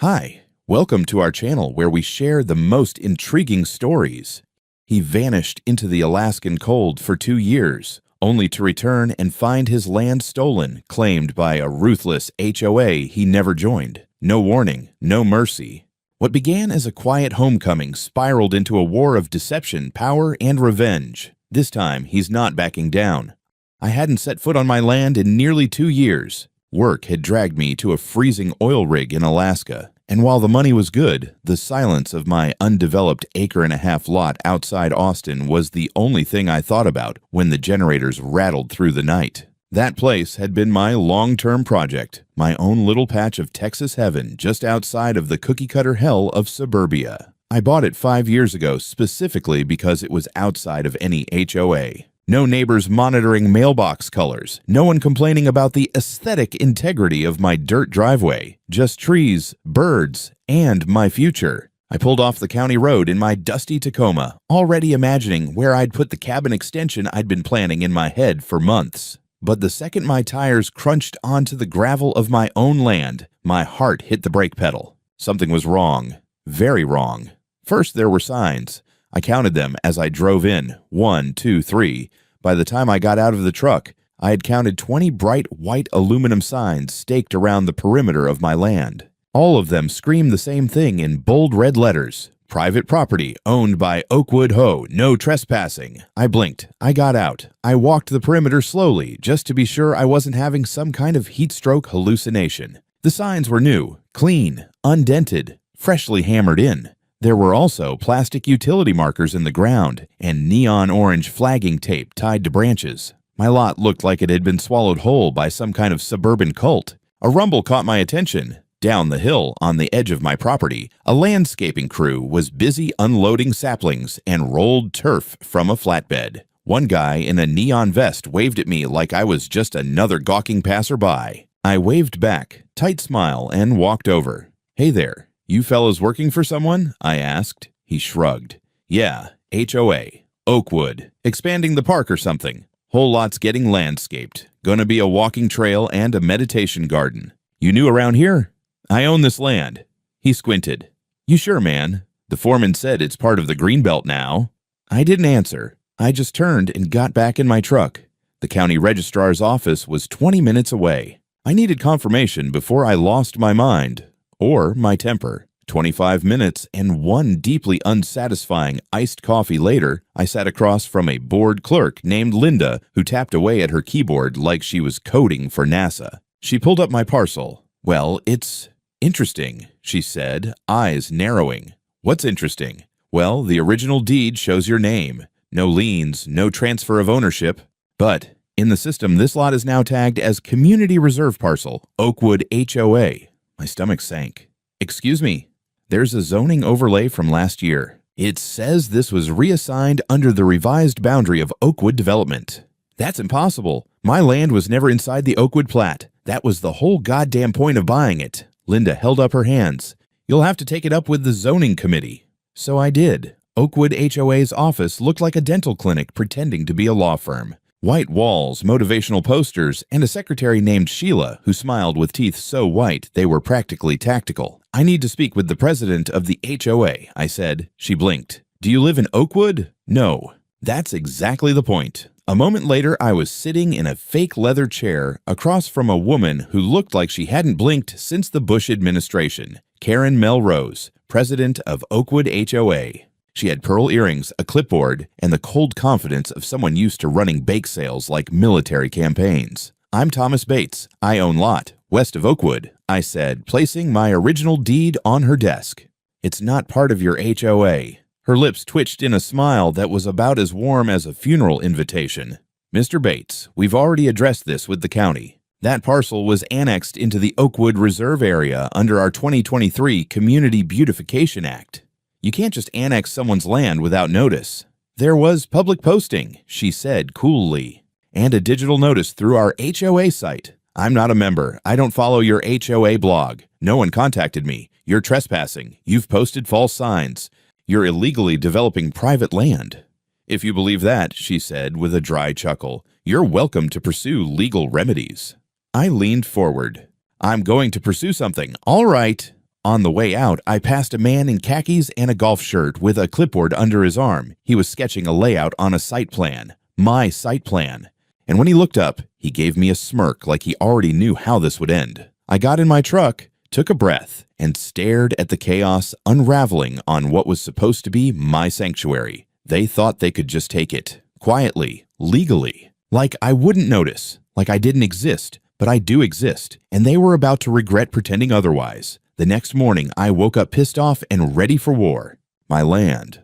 Hi, welcome to our channel where we share the most intriguing stories. He vanished into the Alaskan cold for 2 years, only to return and find his land stolen, claimed by a ruthless HOA he never joined. No warning, no mercy. What began as a quiet homecoming spiraled into a war of deception, power, and revenge. This time, he's not backing down. I hadn't set foot on my land in nearly 2 years. Work had dragged me to a freezing oil rig in Alaska, and while the money was good, the silence of my undeveloped acre-and-a-half lot outside Austin was the only thing I thought about when the generators rattled through the night. That place had been my long-term project, my own little patch of Texas heaven just outside of the cookie-cutter hell of suburbia. I bought it 5 years ago specifically because it was outside of any HOA. No neighbors monitoring mailbox colors, no one complaining about the aesthetic integrity of my dirt driveway, just trees, birds, and my future. I pulled off the county road in my dusty Tacoma, already imagining where I'd put the cabin extension I'd been planning in my head for months. But the second my tires crunched onto the gravel of my own land, my heart hit the brake pedal. Something was wrong, very wrong. First, there were signs. I counted them as I drove in, 1, 2, 3. By the time I got out of the truck, I had counted 20 bright white aluminum signs staked around the perimeter of my land. All of them screamed the same thing in bold red letters. Private property owned by Oakwood HOA, no trespassing. I blinked. I got out. I walked the perimeter slowly, just to be sure I wasn't having some kind of heat stroke hallucination. The signs were new, clean, undented, freshly hammered in. There were also plastic utility markers in the ground and neon orange flagging tape tied to branches. My lot looked like it had been swallowed whole by some kind of suburban cult. A rumble caught my attention. Down the hill, on the edge of my property, a landscaping crew was busy unloading saplings and rolled turf from a flatbed. One guy in a neon vest waved at me like I was just another gawking passerby. I waved back, tight smile, and walked over. "Hey there. You fellas working for someone?" I asked. He shrugged. "Yeah, HOA. Oakwood. Expanding the park or something. Whole lot's getting landscaped. Gonna be a walking trail and a meditation garden. You new around here?" "I own this land." He squinted. "You sure, man? The foreman said it's part of the Greenbelt now." I didn't answer. I just turned and got back in my truck. The county registrar's office was 20 minutes away. I needed confirmation before I lost my mind. Or my temper. 25 minutes and one deeply unsatisfying iced coffee later, I sat across from a bored clerk named Linda who tapped away at her keyboard like she was coding for NASA. She pulled up my parcel. "Well, it's interesting," she said, eyes narrowing. "What's interesting?" "Well, the original deed shows your name. No liens, no transfer of ownership. But in the system, this lot is now tagged as Community Reserve Parcel, Oakwood HOA. My stomach sank. "Excuse me, there's a zoning overlay from last year. It says this was reassigned under the revised boundary of Oakwood Development." "That's impossible. My land was never inside the Oakwood plat. That was the whole goddamn point of buying it." Linda held up her hands. "You'll have to take it up with the zoning committee." So I did. Oakwood HOA's office looked like a dental clinic pretending to be a law firm. White walls, motivational posters, and a secretary named Sheila who smiled with teeth so white they were practically tactical. "I need to speak with the president of the HOA, I said. She blinked. "Do you live in Oakwood?" "No." That's exactly the point. A moment later, I was sitting in a fake leather chair across from a woman who looked like she hadn't blinked since the Bush administration, Karen Melrose, president of Oakwood HOA. She had pearl earrings, a clipboard, and the cold confidence of someone used to running bake sales like military campaigns. "I'm Thomas Bates. I own lot, west of Oakwood," I said, placing my original deed on her desk. "It's not part of your HOA." Her lips twitched in a smile that was about as warm as a funeral invitation. "Mr. Bates, we've already addressed this with the county. That parcel was annexed into the Oakwood Reserve Area under our 2023 Community Beautification Act. You can't just annex someone's land without notice." "There was public posting," she said coolly, "and a digital notice through our HOA site. I'm not a member. I don't follow your HOA blog. No one contacted me. You're trespassing. You've posted false signs. You're illegally developing private land." "If you believe that," she said with a dry chuckle, "you're welcome to pursue legal remedies." I leaned forward. "I'm going to pursue something. All right. On the way out, I passed a man in khakis and a golf shirt with a clipboard under his arm. He was sketching a layout on a site plan. My site plan. And when he looked up, he gave me a smirk like he already knew how this would end. I got in my truck, took a breath, and stared at the chaos unraveling on what was supposed to be my sanctuary. They thought they could just take it. Quietly. Legally. Like I wouldn't notice. Like I didn't exist. But I do exist. And they were about to regret pretending otherwise. The next morning, I woke up pissed off and ready for war. My land,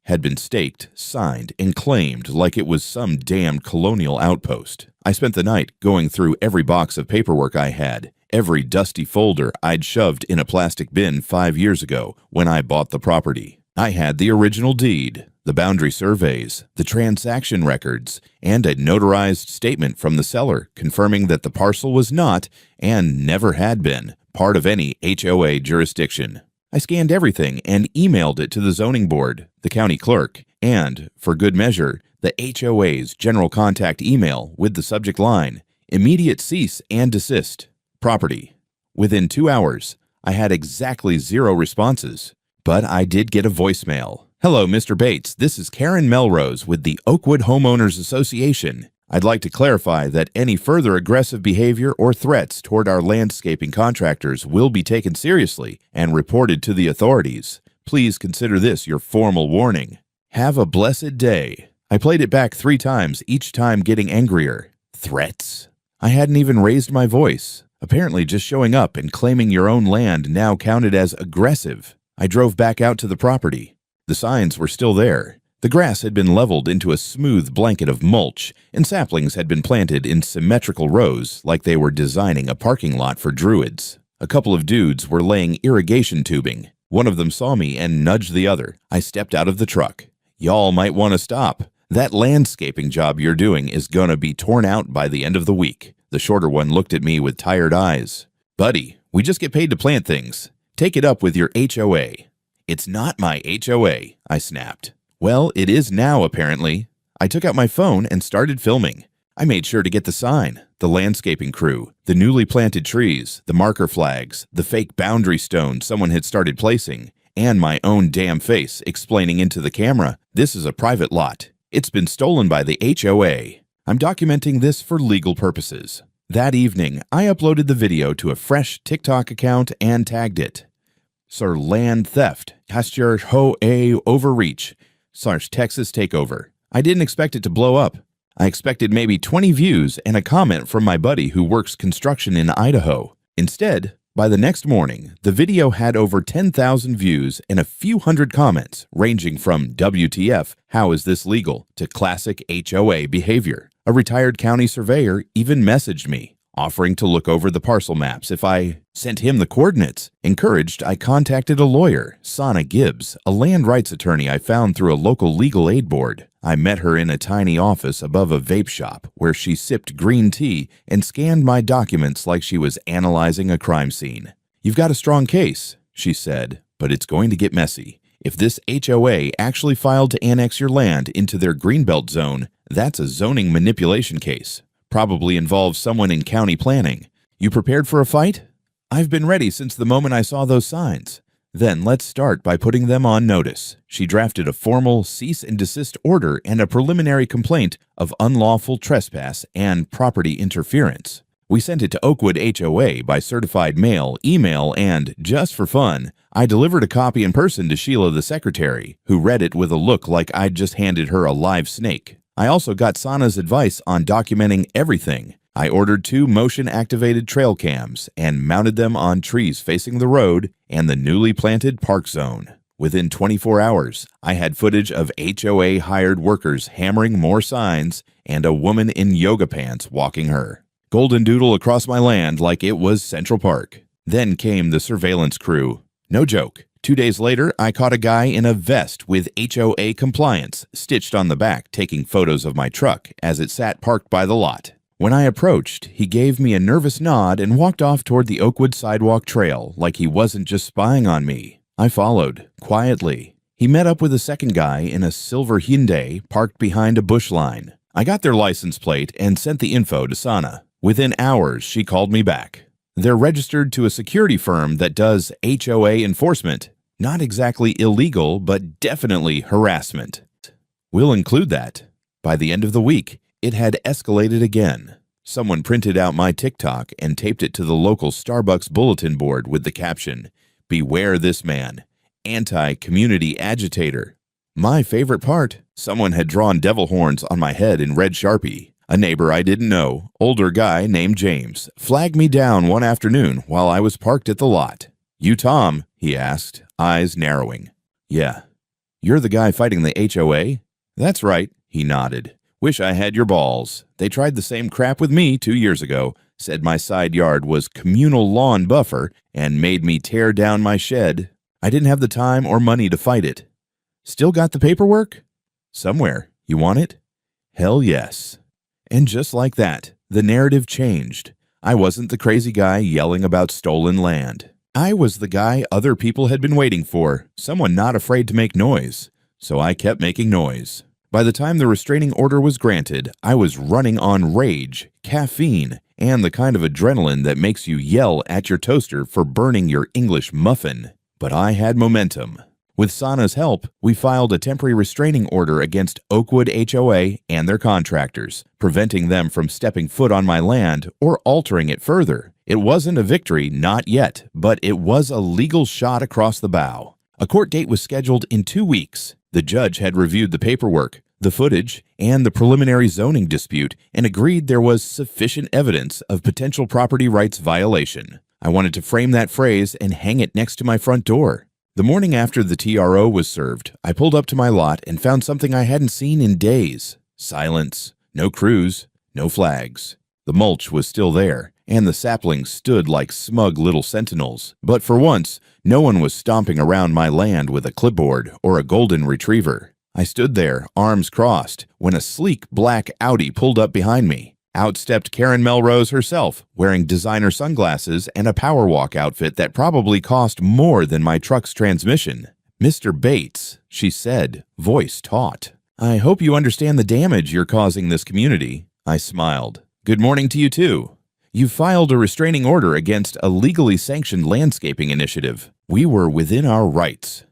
had been staked, signed, and claimed like it was some damned colonial outpost. I spent the night going through every box of paperwork I had, every dusty folder I'd shoved in a plastic bin 5 years ago when I bought the property. I had the original deed, the boundary surveys, the transaction records, and a notarized statement from the seller confirming that the parcel was not, and never had been, part of any HOA jurisdiction. I scanned everything and emailed it to the zoning board, the county clerk, and, for good measure, the HOA's general contact email with the subject line, immediate cease and desist, property. Within 2 hours, I had exactly 0 responses, but I did get a voicemail. Hello, Mr. Bates. This is Karen Melrose with the Oakwood Homeowners Association. I'd like to clarify that any further aggressive behavior or threats toward our landscaping contractors will be taken seriously and reported to the authorities. Please consider this your formal warning. Have a blessed day. I played it back 3 times, each time getting angrier. Threats? I hadn't even raised my voice. Apparently just showing up and claiming your own land now counted as aggressive. I drove back out to the property. The signs were still there. The grass had been leveled into a smooth blanket of mulch, and saplings had been planted in symmetrical rows like they were designing a parking lot for druids. A couple of dudes were laying irrigation tubing. One of them saw me and nudged the other. I stepped out of the truck. Y'all might want to stop. That landscaping job you're doing is gonna be torn out by the end of the week. The shorter one looked at me with tired eyes. Buddy, we just get paid to plant things. Take it up with your HOA. It's not my HOA, I snapped. Well, it is now, apparently. I took out my phone and started filming. I made sure to get the sign, the landscaping crew, the newly planted trees, the marker flags, the fake boundary stone someone had started placing, and my own damn face explaining into the camera, this is a private lot. It's been stolen by the HOA. I'm documenting this for legal purposes. That evening, I uploaded the video to a fresh TikTok account and tagged it. Sir Land Theft, Hastur HOA Overreach, Texas Takeover. I didn't expect it to blow up. I expected maybe 20 views and a comment from my buddy who works construction in Idaho. Instead, by the next morning, the video had over 10,000 views and a few hundred comments, ranging from WTF, how is this legal, to classic HOA behavior. A retired county surveyor even messaged me, offering to look over the parcel maps if I sent him the coordinates. Encouraged, I contacted a lawyer, Sana Gibbs, a land rights attorney I found through a local legal aid board. I met her in a tiny office above a vape shop where she sipped green tea and scanned my documents like she was analyzing a crime scene. You've got a strong case, she said, but it's going to get messy. If this HOA actually filed to annex your land into their greenbelt zone, that's a zoning manipulation case. Probably involves someone in county planning. You prepared for a fight? I've been ready since the moment I saw those signs. Then let's start by putting them on notice. She drafted a formal cease and desist order and a preliminary complaint of unlawful trespass and property interference. We sent it to Oakwood HOA by certified mail, email, and, just for fun, I delivered a copy in person to Sheila the secretary, who read it with a look like I'd just handed her a live snake. I also got Sana's advice on documenting everything. I ordered 2 motion-activated trail cams and mounted them on trees facing the road and the newly planted park zone. Within 24 hours, I had footage of HOA-hired workers hammering more signs and a woman in yoga pants walking her. Golden doodle across my land like it was Central Park. Then came the surveillance crew. No joke. 2 days later, I caught a guy in a vest with HOA compliance stitched on the back taking photos of my truck as it sat parked by the lot. When I approached, he gave me a nervous nod and walked off toward the Oakwood sidewalk trail like he wasn't just spying on me. I followed, quietly. He met up with a second guy in a silver Hyundai parked behind a bush line. I got their license plate and sent the info to Sana. Within hours, she called me back. They're registered to a security firm that does HOA enforcement. Not exactly illegal, but definitely harassment. We'll include that. By the end of the week, it had escalated again. Someone printed out my TikTok and taped it to the local Starbucks bulletin board with the caption, "Beware this man, anti-community agitator." My favorite part, someone had drawn devil horns on my head in red Sharpie. A neighbor I didn't know, older guy named James, flagged me down one afternoon while I was parked at the lot. "You Tom?" he asked, eyes narrowing. "Yeah." "You're the guy fighting the HOA?" "That's right," he nodded. "Wish I had your balls. They tried the same crap with me 2 years ago, said my side yard was communal lawn buffer, and made me tear down my shed. I didn't have the time or money to fight it." "Still got the paperwork?" "Somewhere. You want it?" "Hell yes." And just like that, the narrative changed. I wasn't the crazy guy yelling about stolen land. I was the guy other people had been waiting for, someone not afraid to make noise. So I kept making noise. By the time the restraining order was granted, I was running on rage, caffeine, and the kind of adrenaline that makes you yell at your toaster for burning your English muffin. But I had momentum. With Sana's help, we filed a temporary restraining order against Oakwood HOA and their contractors, preventing them from stepping foot on my land or altering it further. It wasn't a victory, not yet, but it was a legal shot across the bow. A court date was scheduled in 2 weeks. The judge had reviewed the paperwork, the footage, and the preliminary zoning dispute and agreed there was sufficient evidence of potential property rights violation. I wanted to frame that phrase and hang it next to my front door. The morning after the TRO was served, I pulled up to my lot and found something I hadn't seen in days. Silence, no crews, no flags. The mulch was still there, and the saplings stood like smug little sentinels. But for once, no one was stomping around my land with a clipboard or a golden retriever. I stood there, arms crossed, when a sleek black Audi pulled up behind me. Out stepped Karen Melrose herself, wearing designer sunglasses and a Powerwalk outfit that probably cost more than my truck's transmission. "Mr. Bates," she said, voice taut. "I hope you understand the damage you're causing this community." I smiled. "Good morning to you too. You filed a restraining order against a legally sanctioned landscaping initiative. We were within our rights.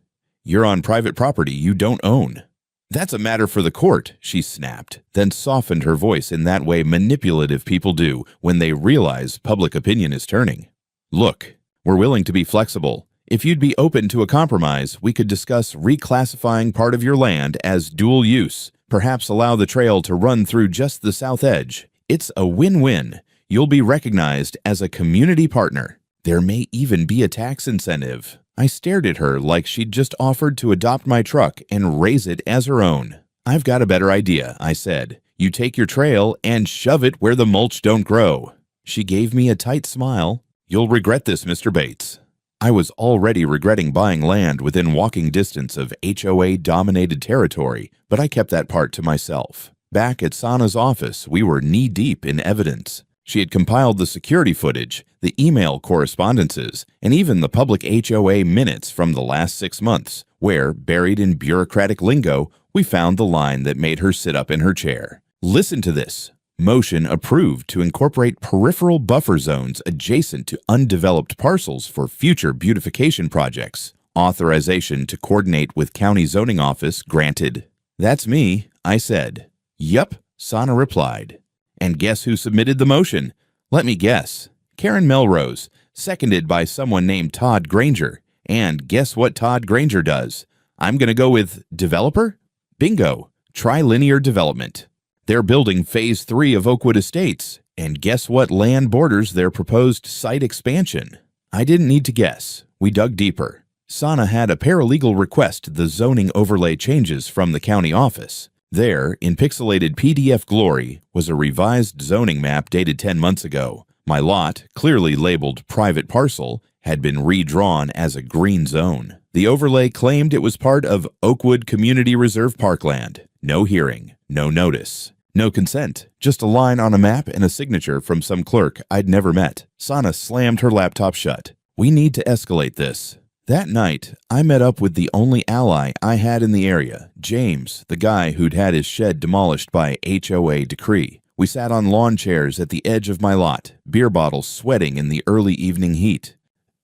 You're on private property you don't own." "That's a matter for the court," she snapped, then softened her voice in that way manipulative people do when they realize public opinion is turning. "Look, we're willing to be flexible. If you'd be open to a compromise, we could discuss reclassifying part of your land as dual use, perhaps allow the trail to run through just the south edge. It's a win-win. You'll be recognized as a community partner. There may even be a tax incentive." I stared at her like she'd just offered to adopt my truck and raise it as her own. "I've got a better idea," I said. "You take your trail and shove it where the mulch don't grow." She gave me a tight smile. "You'll regret this, Mr. Bates." I was already regretting buying land within walking distance of HOA-dominated territory, but I kept that part to myself. Back at Sana's office, we were knee-deep in evidence. She had compiled the security footage, the email correspondences, and even the public HOA minutes from the last 6 months, where, buried in bureaucratic lingo, we found the line that made her sit up in her chair. "Listen to this. Motion approved to incorporate peripheral buffer zones adjacent to undeveloped parcels for future beautification projects. Authorization to coordinate with county zoning office granted." "That's me," I said. "Yup," Sana replied. "And guess who submitted the motion?" "Let me guess. Karen Melrose, seconded by someone named Todd Granger. And guess what Todd Granger does? I'm going to go with developer? Bingo. Trilinear Development. They're building Phase 3 of Oakwood Estates. And guess what land borders their proposed site expansion?" I didn't need to guess. We dug deeper. Sana had a paralegal request the zoning overlay changes from the county office. There, in pixelated PDF glory, was a revised zoning map dated 10 months ago. My lot, clearly labeled private parcel, had been redrawn as a green zone. The overlay claimed it was part of Oakwood Community Reserve Parkland. No hearing, no notice, no consent, just a line on a map and a signature from some clerk I'd never met. Sana slammed her laptop shut. "We need to escalate this." That night, I met up with the only ally I had in the area, James, the guy who'd had his shed demolished by HOA decree. We sat on lawn chairs at the edge of my lot, beer bottles sweating in the early evening heat.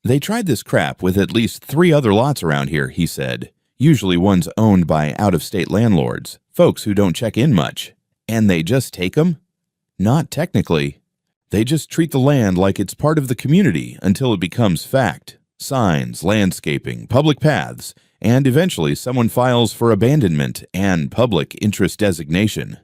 They tried this crap with at least 3 other lots around here, he said. Usually ones owned by out-of-state landlords, folks who don't check in much. And they just take 'em? Not technically. They just treat the land like it's part of the community until it becomes fact. Signs, landscaping, public paths, and eventually someone files for abandonment and public interest designation.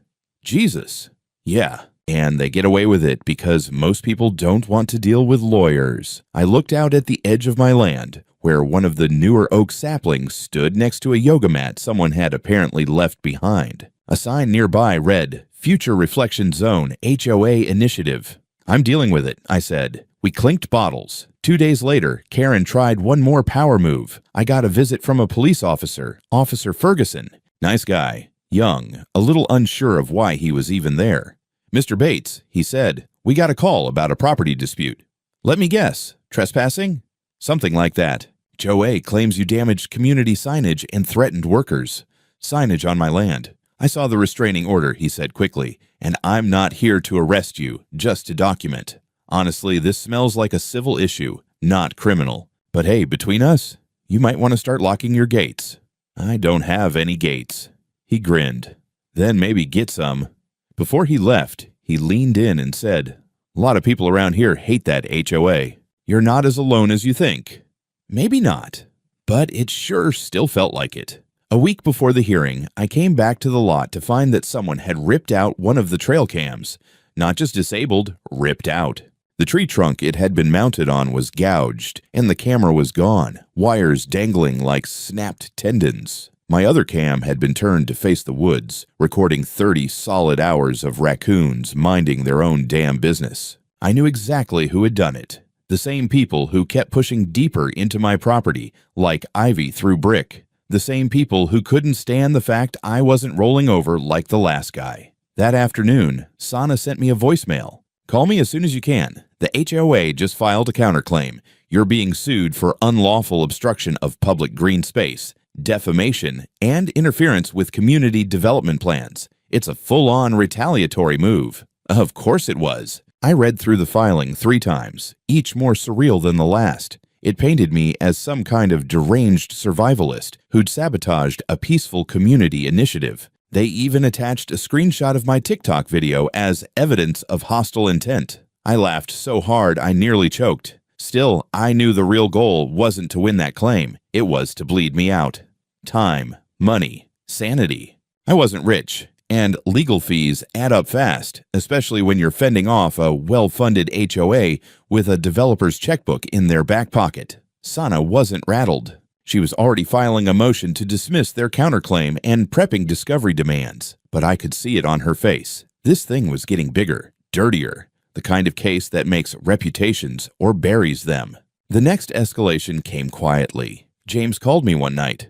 Jesus. Yeah, and they get away with it because most people don't want to deal with lawyers. I looked out at the edge of my land, where one of the newer oak saplings stood next to a yoga mat someone had apparently left behind. A sign nearby read, Future Reflection Zone, HOA Initiative. I'm dealing with it, I said. We clinked bottles. 2 days later, Karen tried one more power move. I got a visit from a police officer, Officer Ferguson. Nice guy. Young, a little unsure of why he was even there. Mr. Bates, he said, we got a call about a property dispute. Let me guess, trespassing? Something like that. Joe A. claims you damaged community signage and threatened workers. Signage on my land. I saw the restraining order, he said quickly, and I'm not here to arrest you, just to document. Honestly, this smells like a civil issue, not criminal. But hey, between us, you might want to start locking your gates. I don't have any gates. He grinned. Then maybe get some. Before he left, he leaned in and said, a lot of people around here hate that HOA. You're not as alone as you think. Maybe not, but it sure still felt like it. A week before the hearing, I came back to the lot to find that someone had ripped out one of the trail cams. Not just disabled, ripped out. The tree trunk it had been mounted on was gouged, and the camera was gone, wires dangling like snapped tendons. My other cam had been turned to face the woods, recording 30 solid hours of raccoons minding their own damn business. I knew exactly who had done it. The same people who kept pushing deeper into my property, like ivy through brick. The same people who couldn't stand the fact I wasn't rolling over like the last guy. That afternoon, Sana sent me a voicemail. Call me as soon as you can. The HOA just filed a counterclaim. You're being sued for unlawful obstruction of public green space, defamation, and interference with community development plans. It's a full-on retaliatory move. Of course it was. I read through the filing 3 times, each more surreal than the last. It painted me as some kind of deranged survivalist who'd sabotaged a peaceful community initiative. They even attached a screenshot of my TikTok video as evidence of hostile intent. I laughed so hard I nearly choked. Still, I knew the real goal wasn't to win that claim. It was to bleed me out. Time, money, sanity. I wasn't rich, and legal fees add up fast, especially when you're fending off a well-funded HOA with a developer's checkbook in their back pocket. Sana wasn't rattled. She was already filing a motion to dismiss their counterclaim and prepping discovery demands, but I could see it on her face. This thing was getting bigger, dirtier, the kind of case that makes reputations or buries them. The next escalation came quietly. James called me one night.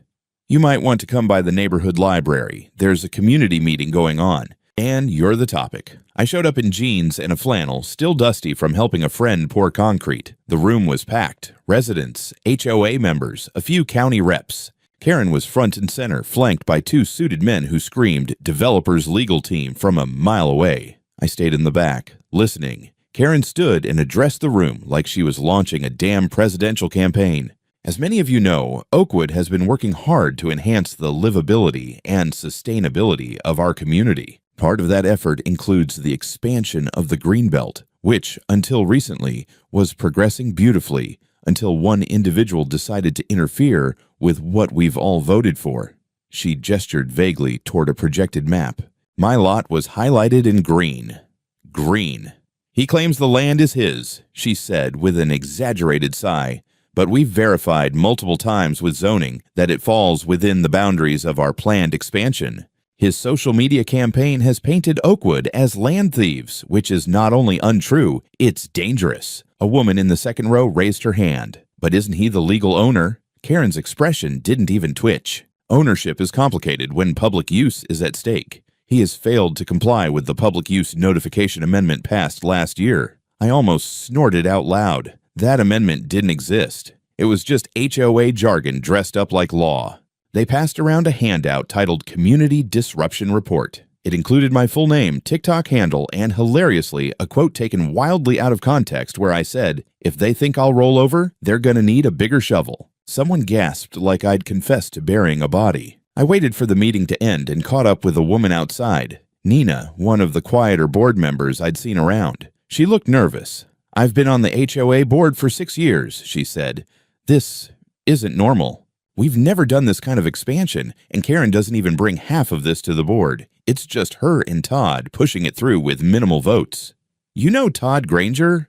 You might want to come by the neighborhood library. There's a community meeting going on, and you're the topic. I showed up in jeans and a flannel, still dusty from helping a friend pour concrete. The room was packed. Residents, HOA members, a few county reps. Karen was front and center, flanked by 2 suited men who screamed, "Developers Legal Team," from a mile away. I stayed in the back, listening. Karen stood and addressed the room like she was launching a damn presidential campaign. As many of you know, Oakwood has been working hard to enhance the livability and sustainability of our community. Part of that effort includes the expansion of the Greenbelt, which, until recently, was progressing beautifully until one individual decided to interfere with what we've all voted for. She gestured vaguely toward a projected map. My lot was highlighted in green. Green. He claims the land is his, she said with an exaggerated sigh, but we've verified multiple times with zoning that it falls within the boundaries of our planned expansion. His social media campaign has painted Oakwood as land thieves, which is not only untrue, it's dangerous. A woman in the second row raised her hand. But isn't he the legal owner? Karen's expression didn't even twitch. Ownership is complicated when public use is at stake. He has failed to comply with the public use notification amendment passed last year. I almost snorted out loud. That amendment didn't exist. It was just HOA jargon dressed up like law. They passed around a handout titled Community Disruption Report. It included my full name, TikTok handle, and hilariously, a quote taken wildly out of context where I said, "If they think I'll roll over, they're gonna need a bigger shovel." Someone gasped like I'd confessed to burying a body. I waited for the meeting to end and caught up with a woman outside. Nina, one of the quieter board members I'd seen around. She looked nervous. "I've been on the HOA board for 6 years," she said. "This isn't normal. We've never done this kind of expansion, and Karen doesn't even bring half of this to the board. It's just her and Todd pushing it through with minimal votes." "You know Todd Granger?"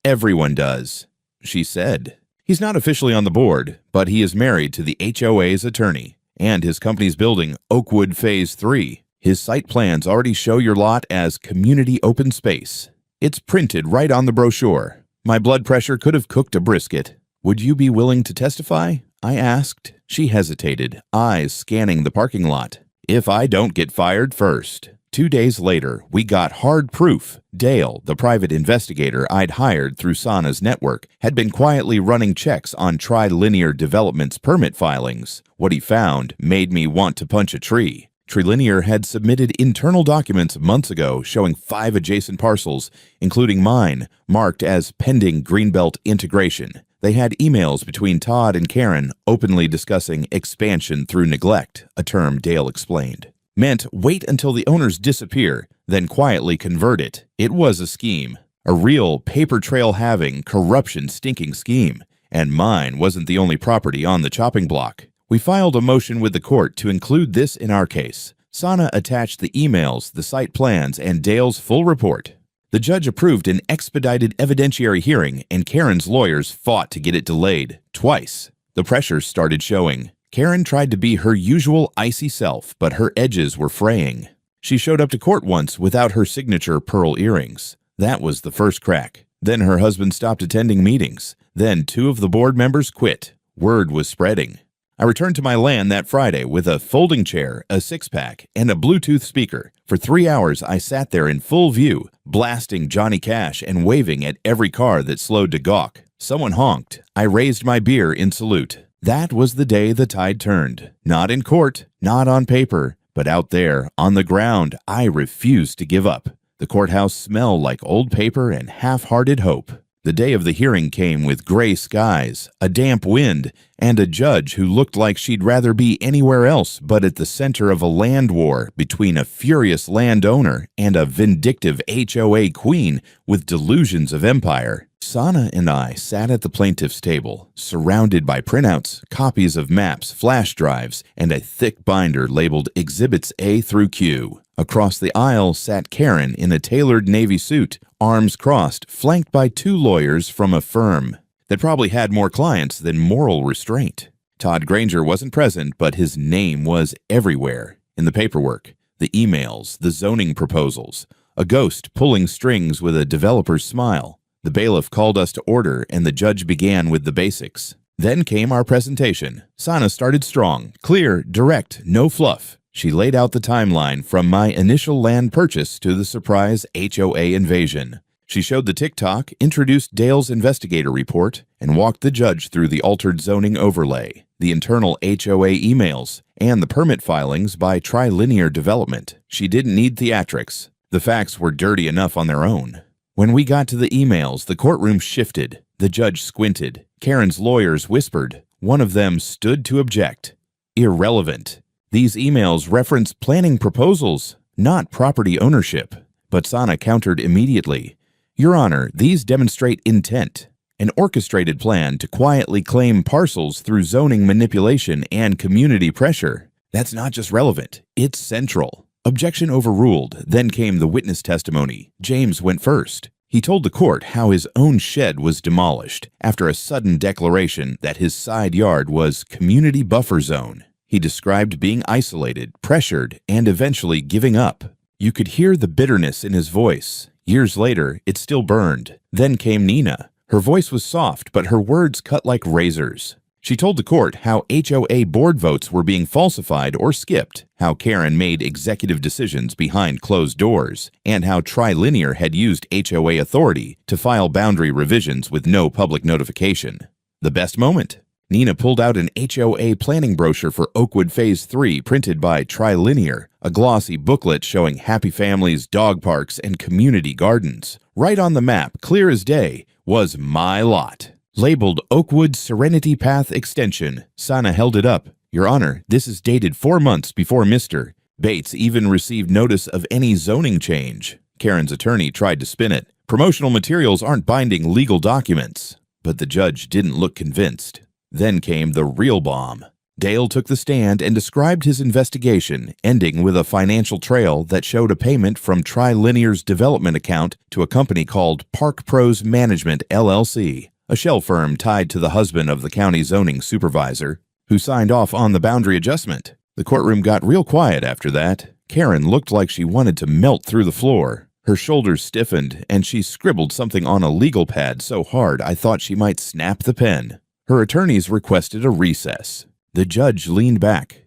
"Everyone does," she said. "He's not officially on the board, but he is married to the HOA's attorney, and his company's building Oakwood Phase 3. His site plans already show your lot as community open space. It's printed right on the brochure. My blood pressure could have cooked a brisket. Would you be willing to testify?" I asked. She hesitated, eyes scanning the parking lot. "If I don't get fired first." 2 days later, we got hard proof. Dale, the private investigator I'd hired through Sana's network, had been quietly running checks on Trilinear Development's permit filings. What he found made me want to punch a tree. Trilinear had submitted internal documents months ago showing 5 adjacent parcels, including mine, marked as pending Greenbelt integration. They had emails between Todd and Karen openly discussing expansion through neglect, a term Dale explained. Meant wait until the owners disappear, then quietly convert it. It was a scheme. A real paper trail having, corruption stinking scheme. And mine wasn't the only property on the chopping block. We filed a motion with the court to include this in our case. Sana attached the emails, the site plans, and Dale's full report. The judge approved an expedited evidentiary hearing, and Karen's lawyers fought to get it delayed, twice. The pressure started showing. Karen tried to be her usual icy self, but her edges were fraying. She showed up to court once without her signature pearl earrings. That was the first crack. Then her husband stopped attending meetings. Then 2 of the board members quit. Word was spreading. I returned to my land that Friday with a folding chair, a 6-pack, and a Bluetooth speaker. For 3 hours, I sat there in full view, blasting Johnny Cash and waving at every car that slowed to gawk. Someone honked. I raised my beer in salute. That was the day the tide turned. Not in court, not on paper, but out there, on the ground, I refused to give up. The courthouse smelled like old paper and half-hearted hope. The day of the hearing came with gray skies, a damp wind, and a judge who looked like she'd rather be anywhere else but at the center of a land war between a furious landowner and a vindictive HOA queen with delusions of empire. Sana and I sat at the plaintiff's table, surrounded by printouts, copies of maps, flash drives, and a thick binder labeled Exhibits A through Q. Across the aisle sat Karen in a tailored navy suit, arms crossed, flanked by 2 lawyers from a firm that probably had more clients than moral restraint. Todd Granger wasn't present, but his name was everywhere. In the paperwork, the emails, the zoning proposals, a ghost pulling strings with a developer's smile. The bailiff called us to order, and the judge began with the basics. Then came our presentation. Sana started strong, clear, direct, no fluff. She laid out the timeline from my initial land purchase to the surprise HOA invasion. She showed the TikTok, introduced Dale's investigator report, and walked the judge through the altered zoning overlay, the internal HOA emails, and the permit filings by Trilinear Development. She didn't need theatrics. The facts were dirty enough on their own. When we got to the emails, the courtroom shifted. The judge squinted. Karen's lawyers whispered. One of them stood to object. Irrelevant. These emails reference planning proposals, not property ownership. But Sana countered immediately. Your Honor, these demonstrate intent, an orchestrated plan to quietly claim parcels through zoning manipulation and community pressure. That's not just relevant, it's central. Objection overruled. Then came the witness testimony. James went first. He told the court how his own shed was demolished after a sudden declaration that his side yard was community buffer zone. He described being isolated, pressured, and eventually giving up. You could hear the bitterness in his voice. Years later, it still burned. Then came Nina. Her voice was soft, but her words cut like razors. She told the court how HOA board votes were being falsified or skipped, how Karen made executive decisions behind closed doors, and how Trilinear had used HOA authority to file boundary revisions with no public notification. The best moment? Nina pulled out an HOA planning brochure for Oakwood Phase 3 printed by Trilinear, a glossy booklet showing happy families, dog parks, and community gardens. Right on the map, clear as day, was my lot. Labeled Oakwood Serenity Path Extension, Sana held it up. Your Honor, this is dated 4 months before Mr. Bates even received notice of any zoning change. Karen's attorney tried to spin it. Promotional materials aren't binding legal documents. But the judge didn't look convinced. Then came the real bomb. Dale took the stand and described his investigation, ending with a financial trail that showed a payment from Trilinear's development account to a company called Park Pros Management, LLC, a shell firm tied to the husband of the county zoning supervisor, who signed off on the boundary adjustment. The courtroom got real quiet after that. Karen looked like she wanted to melt through the floor. Her shoulders stiffened, and she scribbled something on a legal pad so hard I thought she might snap the pen. Her attorneys requested a recess. The judge leaned back.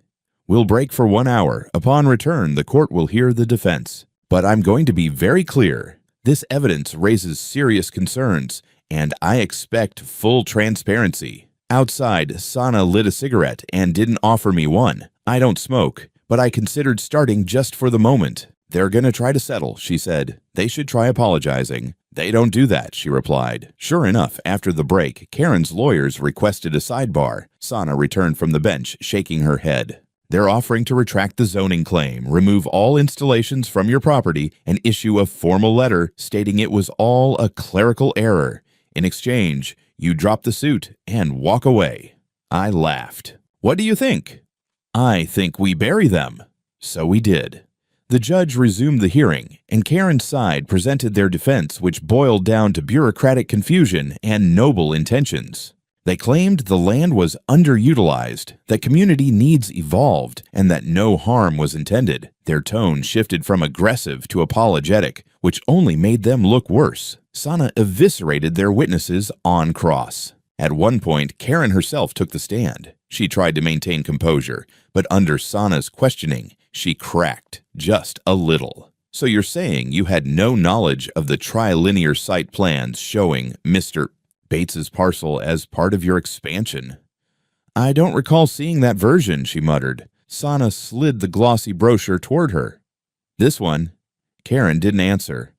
We'll break for 1 hour. Upon return, the court will hear the defense. But I'm going to be very clear. This evidence raises serious concerns, and I expect full transparency. Outside, Sana lit a cigarette and didn't offer me one. I don't smoke, but I considered starting just for the moment. They're going to try to settle, she said. They should try apologizing. They don't do that, she replied. Sure enough, after the break, Karen's lawyers requested a sidebar. Sana returned from the bench, shaking her head. They're offering to retract the zoning claim, remove all installations from your property, and issue a formal letter stating it was all a clerical error. In exchange, you drop the suit and walk away. I laughed. What do you think? I think we bury them. So we did. The judge resumed the hearing, and Karen's side presented their defense, which boiled down to bureaucratic confusion and noble intentions. They claimed the land was underutilized, that community needs evolved, and that no harm was intended. Their tone shifted from aggressive to apologetic, which only made them look worse. Sana eviscerated their witnesses on cross. At one point, Karen herself took the stand. She tried to maintain composure, but under Sana's questioning, she cracked just a little. So you're saying you had no knowledge of the Trilinear site plans showing Mr. Bates's parcel as part of your expansion? I don't recall seeing that version, she muttered. Sana slid the glossy brochure toward her. This one? Karen didn't answer.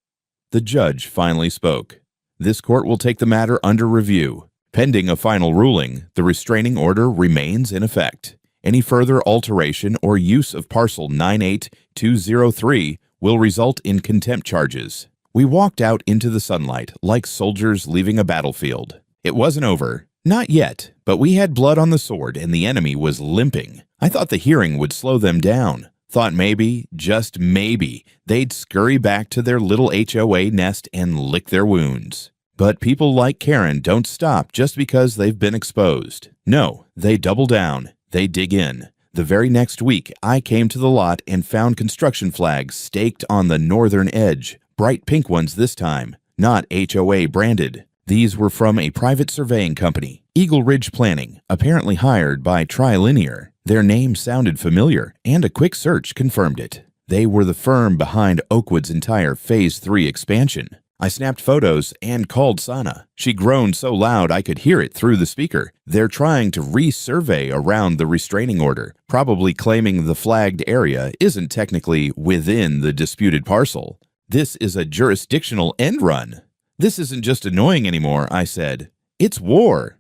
The judge finally spoke. This court will take the matter under review. Pending a final ruling, the restraining order remains in effect. Any further alteration or use of parcel 98203 will result in contempt charges. We walked out into the sunlight like soldiers leaving a battlefield. It wasn't over. Not yet, but we had blood on the sword and the enemy was limping. I thought the hearing would slow them down. Thought maybe, just maybe, they'd scurry back to their little HOA nest and lick their wounds. But people like Karen don't stop just because they've been exposed. No, they double down. They dig in. The very next week, I came to the lot and found construction flags staked on the northern edge. Bright pink ones this time, not HOA branded. These were from a private surveying company, Eagle Ridge Planning, apparently hired by Trilinear. Their name sounded familiar, and a quick search confirmed it. They were the firm behind Oakwood's entire Phase 3 expansion. I snapped photos and called Sana. She groaned so loud I could hear it through the speaker. They're trying to resurvey around the restraining order, probably claiming the flagged area isn't technically within the disputed parcel. This is a jurisdictional end run. This isn't just annoying anymore, I said. It's war.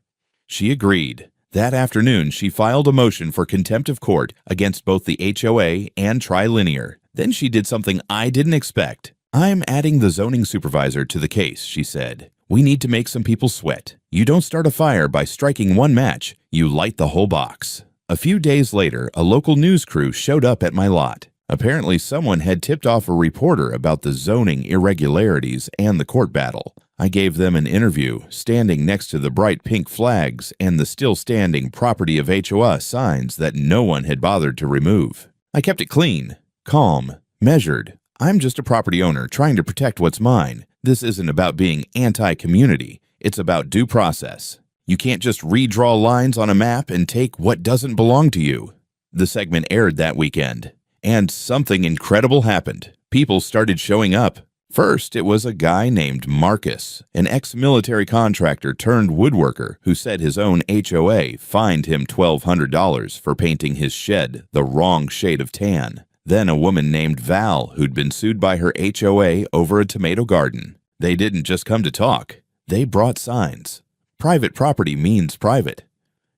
She agreed. That afternoon, she filed a motion for contempt of court against both the HOA and Trilinear. Then she did something I didn't expect. I'm adding the zoning supervisor to the case, she said. We need to make some people sweat. You don't start a fire by striking one match. You light the whole box. A few days later, a local news crew showed up at my lot. Apparently, someone had tipped off a reporter about the zoning irregularities and the court battle. I gave them an interview, standing next to the bright pink flags and the still-standing property of HOA signs that no one had bothered to remove. I kept it clean, calm, measured. I'm just a property owner trying to protect what's mine. This isn't about being anti-community. It's about due process. You can't just redraw lines on a map and take what doesn't belong to you. The segment aired that weekend, and something incredible happened. People started showing up. First, it was a guy named Marcus, an ex-military contractor turned woodworker who said his own HOA fined him $1,200 for painting his shed the wrong shade of tan. Then a woman named Val who'd been sued by her HOA over a tomato garden. They didn't just come to talk. They brought signs. Private property means private.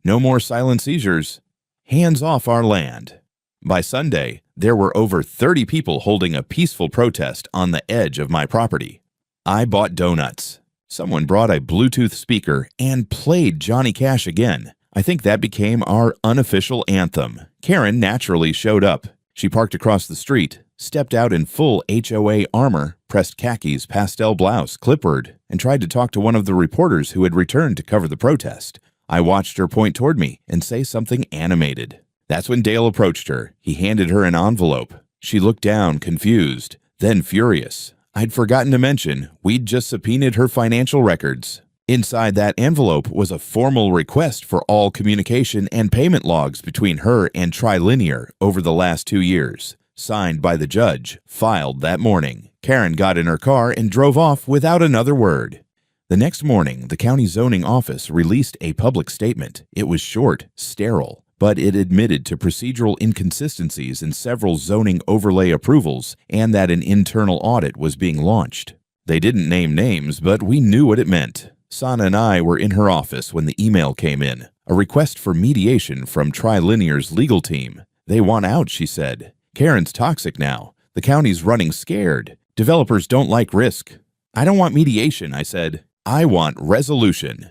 No more silent seizures. Hands off our land. By Sunday, there were over 30 people holding a peaceful protest on the edge of my property. I bought donuts. Someone brought a Bluetooth speaker and played Johnny Cash again. I think that became our unofficial anthem. Karen naturally showed up. She parked across the street, stepped out in full HOA armor, pressed khakis, pastel blouse, clipboard, and tried to talk to one of the reporters who had returned to cover the protest. I watched her point toward me and say something animated. That's when Dale approached her. He handed her an envelope. She looked down, confused, then furious. I'd forgotten to mention, we'd just subpoenaed her financial records. Inside that envelope was a formal request for all communication and payment logs between her and Trilinear over the last 2 years. Signed by the judge, filed that morning. Karen got in her car and drove off without another word. The next morning, the county zoning office released a public statement. It was short, sterile, but it admitted to procedural inconsistencies in several zoning overlay approvals and that an internal audit was being launched. They didn't name names, but we knew what it meant. Sana and I were in her office when the email came in, a request for mediation from Trilinear's legal team. They want out, she said. Karen's toxic now. The county's running scared. Developers don't like risk. I don't want mediation, I said. I want resolution.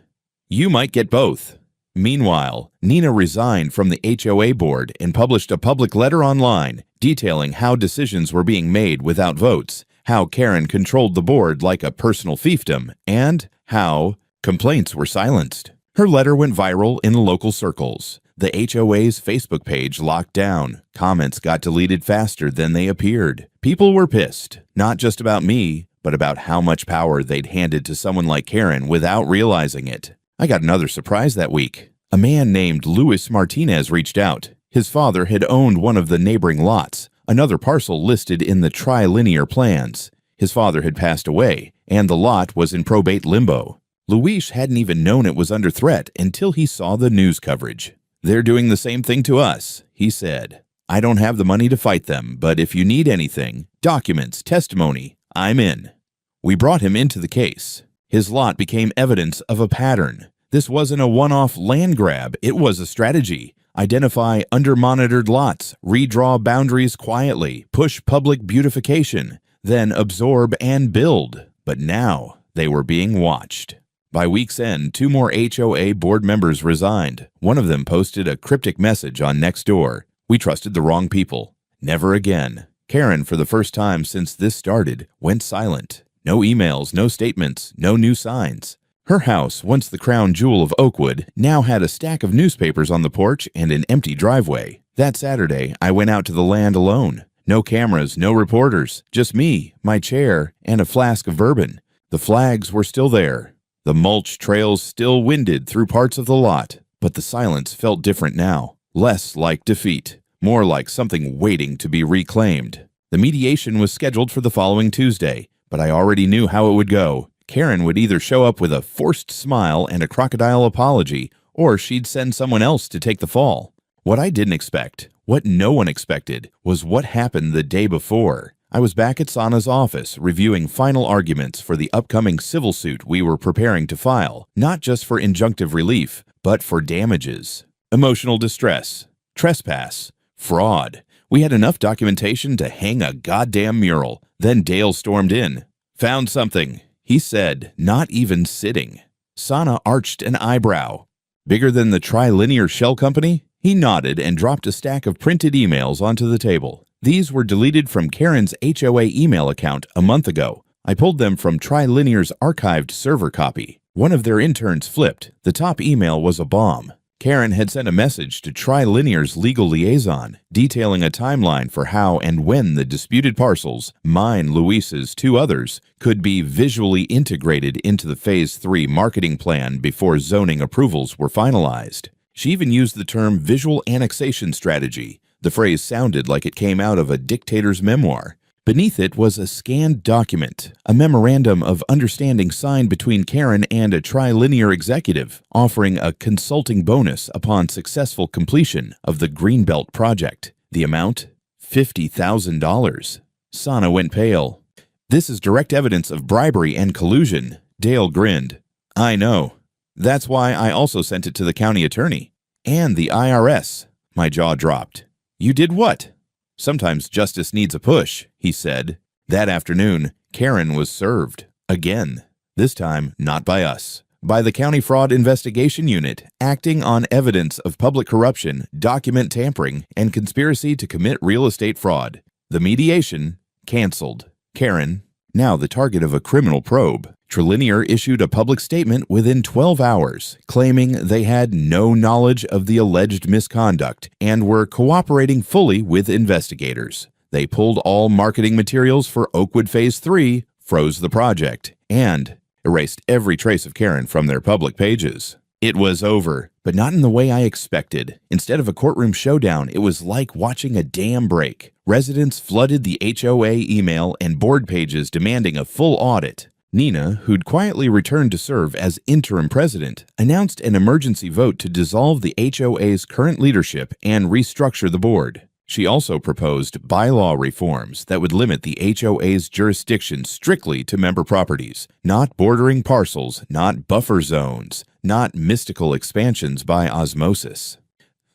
You might get both. Meanwhile, Nina resigned from the HOA board and published a public letter online detailing how decisions were being made without votes, how Karen controlled the board like a personal fiefdom, and how complaints were silenced. Her letter went viral in local circles. The HOA's Facebook page locked down. Comments got deleted faster than they appeared. People were pissed, not just about me, but about how much power they'd handed to someone like Karen without realizing it. I got another surprise that week. A man named Luis Martinez reached out. His father had owned one of the neighboring lots, another parcel listed in the Trilinear plans. His father had passed away, and the lot was in probate limbo. Luis hadn't even known it was under threat until he saw the news coverage. They're doing the same thing to us, he said. I don't have the money to fight them, but if you need anything, documents, testimony, I'm in. We brought him into the case. His lot became evidence of a pattern. This wasn't a one-off land grab, it was a strategy. Identify under-monitored lots, redraw boundaries quietly, push public beautification, then absorb and build. But now they were being watched. By week's end, 2 more HOA board members resigned. One of them posted a cryptic message on Nextdoor. We trusted the wrong people. Never again. Karen, for the first time since this started, went silent. No emails, no statements, no new signs. Her house, once the crown jewel of Oakwood, now had a stack of newspapers on the porch and an empty driveway. That Saturday, I went out to the land alone. No cameras, no reporters, just me, my chair, and a flask of bourbon. The flags were still there. The mulch trails still winded through parts of the lot, but the silence felt different now. Less like defeat, more like something waiting to be reclaimed. The mediation was scheduled for the following Tuesday, but I already knew how it would go. Karen would either show up with a forced smile and a crocodile apology, or she'd send someone else to take the fall. What I didn't expect, what no one expected, was what happened the day before. I was back at Sana's office reviewing final arguments for the upcoming civil suit we were preparing to file, not just for injunctive relief, but for damages. Emotional distress, trespass, fraud. We had enough documentation to hang a goddamn mural. Then Dale stormed in. Found something, he said, not even sitting. Sana arched an eyebrow. Bigger than the Trilinear Shell Company? He nodded and dropped a stack of printed emails onto the table. These were deleted from Karen's HOA email account a month ago. I pulled them from Trilinear's archived server copy. One of their interns flipped. The top email was a bomb. Karen had sent a message to Trilinear's legal liaison, detailing a timeline for how and when the disputed parcels, mine, Luis's, 2 others, could be visually integrated into the Phase 3 marketing plan before zoning approvals were finalized. She even used the term visual annexation strategy. The phrase sounded like it came out of a dictator's memoir. Beneath it was a scanned document, a memorandum of understanding signed between Karen and a trilinear executive, offering a consulting bonus upon successful completion of the Greenbelt project. The amount? $50,000. Sana went pale. "This is direct evidence of bribery and collusion." Dale grinned. "I know. That's why I also sent it to the county attorney. And the IRS. My jaw dropped. "You did what?" "Sometimes justice needs a push," he said. That afternoon, Karen was served. Again. This time, not by us. By the County Fraud Investigation Unit, acting on evidence of public corruption, document tampering, and conspiracy to commit real estate fraud. The mediation, canceled. Karen, now the target of a criminal probe. Trilinear issued a public statement within 12 hours, claiming they had no knowledge of the alleged misconduct and were cooperating fully with investigators. They pulled all marketing materials for Oakwood Phase 3, froze the project, and erased every trace of Karen from their public pages. It was over, but not in the way I expected. Instead of a courtroom showdown, it was like watching a dam break. Residents flooded the HOA email and board pages demanding a full audit. Nina, who'd quietly returned to serve as interim president, announced an emergency vote to dissolve the HOA's current leadership and restructure the board. She also proposed bylaw reforms that would limit the HOA's jurisdiction strictly to member properties, not bordering parcels, not buffer zones, not mystical expansions by osmosis.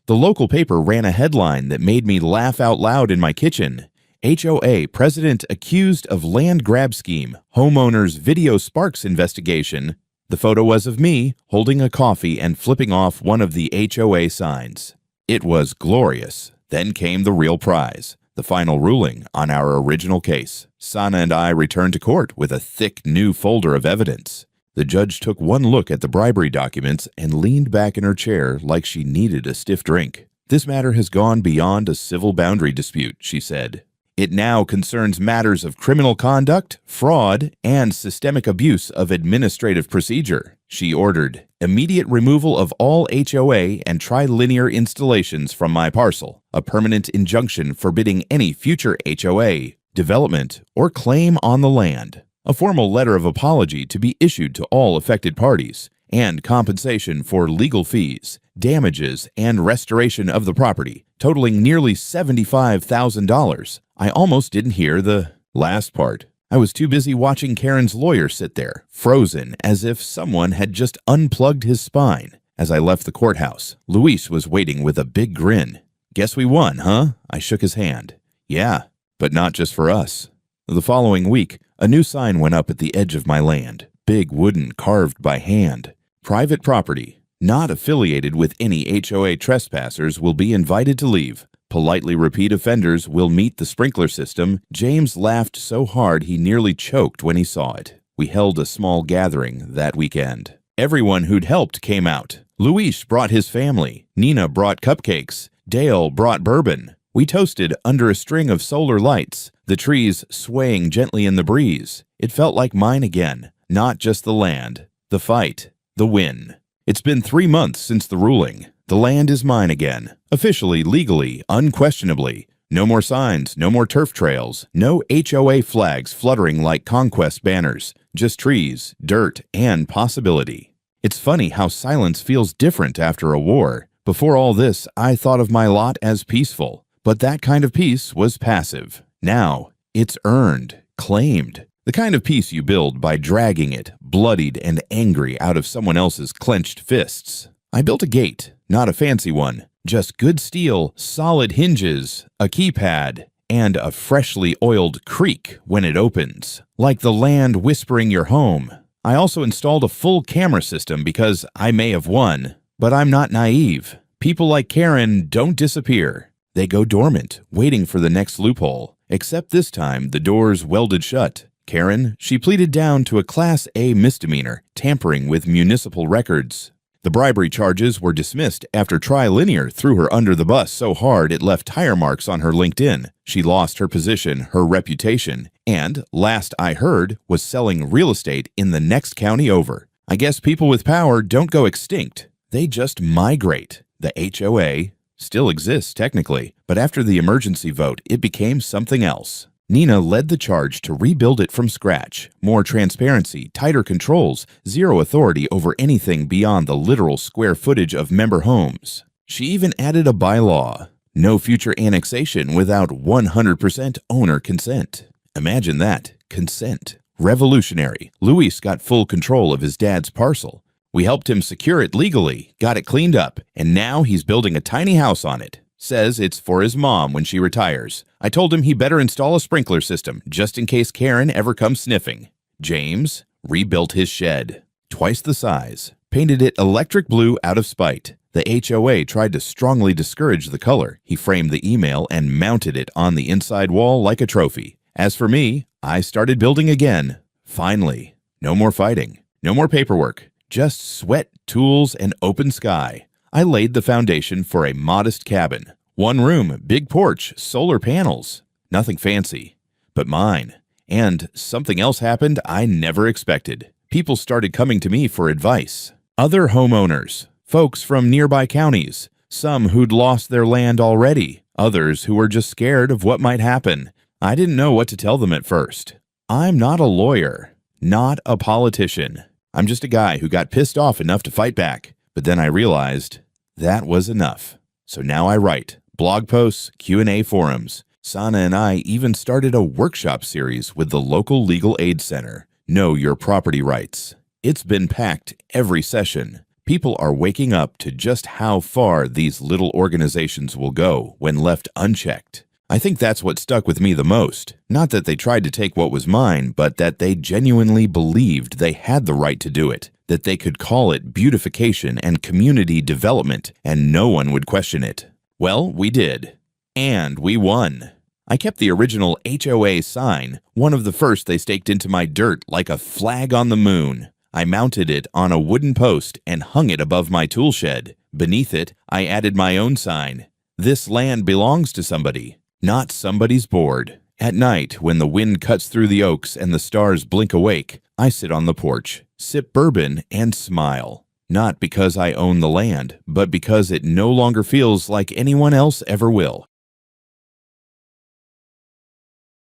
The local paper ran a headline that made me laugh out loud in my kitchen. HOA president accused of land grab scheme, homeowners video sparks investigation. The photo was of me holding a coffee and flipping off one of the HOA signs. It was glorious. Then came the real prize, the final ruling on our original case. Sana and I returned to court with a thick new folder of evidence. The judge took one look at the bribery documents and leaned back in her chair like she needed a stiff drink. "This matter has gone beyond a civil boundary dispute," she said. "It now concerns matters of criminal conduct, fraud, and systemic abuse of administrative procedure." She ordered immediate removal of all HOA and trilinear installations from my parcel, a permanent injunction forbidding any future HOA, development, or claim on the land, a formal letter of apology to be issued to all affected parties, and compensation for legal fees, damages, and restoration of the property, totaling nearly $75,000. I almost didn't hear the last part. I was too busy watching Karen's lawyer sit there, frozen, as if someone had just unplugged his spine. As I left the courthouse, Luis was waiting with a big grin. "Guess we won, huh?" I shook his hand. "Yeah, but not just for us." The following week, a new sign went up at the edge of my land, big wooden carved by hand. "Private property, not affiliated with any HOA trespassers will be invited to leave. Politely repeat offenders will meet the sprinkler system." James laughed so hard he nearly choked when he saw it. We held a small gathering that weekend. Everyone who'd helped came out. Luis brought his family. Nina brought cupcakes. Dale brought bourbon. We toasted under a string of solar lights, the trees swaying gently in the breeze. It felt like mine again, not just the land, the fight, the win. It's been 3 months since the ruling. The land is mine again, officially, legally, unquestionably. No more signs, no more turf trails, no HOA flags fluttering like conquest banners, just trees, dirt, and possibility. It's funny how silence feels different after a war. Before all this, I thought of my lot as peaceful, but that kind of peace was passive. Now, it's earned, claimed. The kind of peace you build by dragging it, bloodied and angry, out of someone else's clenched fists. I built a gate, not a fancy one, just good steel, solid hinges, a keypad, and a freshly oiled creak when it opens, like the land whispering your home. I also installed a full camera system because I may have won, but I'm not naive. People like Karen don't disappear. They go dormant, waiting for the next loophole. Except this time, the doors welded shut. Karen, she pleaded down to a Class A misdemeanor, tampering with municipal records. The bribery charges were dismissed after Trilinear threw her under the bus so hard it left tire marks on her LinkedIn. She lost her position, her reputation, and, last I heard, was selling real estate in the next county over. I guess people with power don't go extinct. They just migrate. The HOA still exists technically, but after the emergency vote, it became something else. Nina led the charge to rebuild it from scratch. More transparency, tighter controls, zero authority over anything beyond the literal square footage of member homes. She even added a bylaw: no future annexation without 100% owner consent. Imagine that. Consent. Revolutionary. Luis got full control of his dad's parcel. We helped him secure it legally, got it cleaned up, and now he's building a tiny house on it. Says it's for his mom when she retires. I told him he better install a sprinkler system, just in case Karen ever comes sniffing. James rebuilt his shed. Twice the size. Painted it electric blue out of spite. The HOA tried to strongly discourage the color. He framed the email and mounted it on the inside wall like a trophy. As for me, I started building again. Finally. No more fighting. No more paperwork. Just sweat, tools, and open sky. I laid the foundation for a modest cabin. 1 room, big porch, solar panels. Nothing fancy, but mine. And something else happened I never expected. People started coming to me for advice. Other homeowners, folks from nearby counties, some who'd lost their land already, others who were just scared of what might happen. I didn't know what to tell them at first. I'm not a lawyer, not a politician. I'm just a guy who got pissed off enough to fight back. But then I realized that was enough. So now I write blog posts, Q&A forums. Sana and I even started a workshop series with the local legal aid center, Know Your Property Rights. It's been packed every session. People are waking up to just how far these little organizations will go when left unchecked. I think that's what stuck with me the most. Not that they tried to take what was mine, but that they genuinely believed they had the right to do it, that they could call it beautification and community development, and no one would question it. Well, we did. And we won. I kept the original HOA sign, one of the first they staked into my dirt like a flag on the moon. I mounted it on a wooden post and hung it above my tool shed. Beneath it, I added my own sign. This land belongs to somebody, not somebody's board. At night, when the wind cuts through the oaks and the stars blink awake, I sit on the porch, sip bourbon, and smile. Not because I own the land, but because it no longer feels like anyone else ever will.